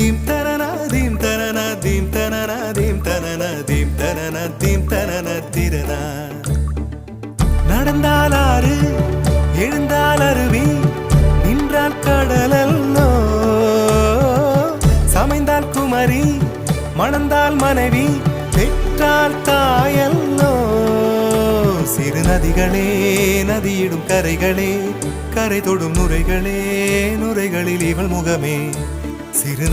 Theme தனனா theme தனனா theme தனனா தீம் தனனா தீம் தனனா தீம் தனனா திரனா. நடந்தால் ஆறு எழுந்தால் அருவி நின்றால் கடலல்லோ சமைந்தால் குமரி மணந்தால் மனைவி பெற்றால் தாயல்லோ. சிறு நதிகளே நதியிடும் கரைகளே கரை தொடும் நுரைகளே நுரைகளில் இவள் முகமே சிறு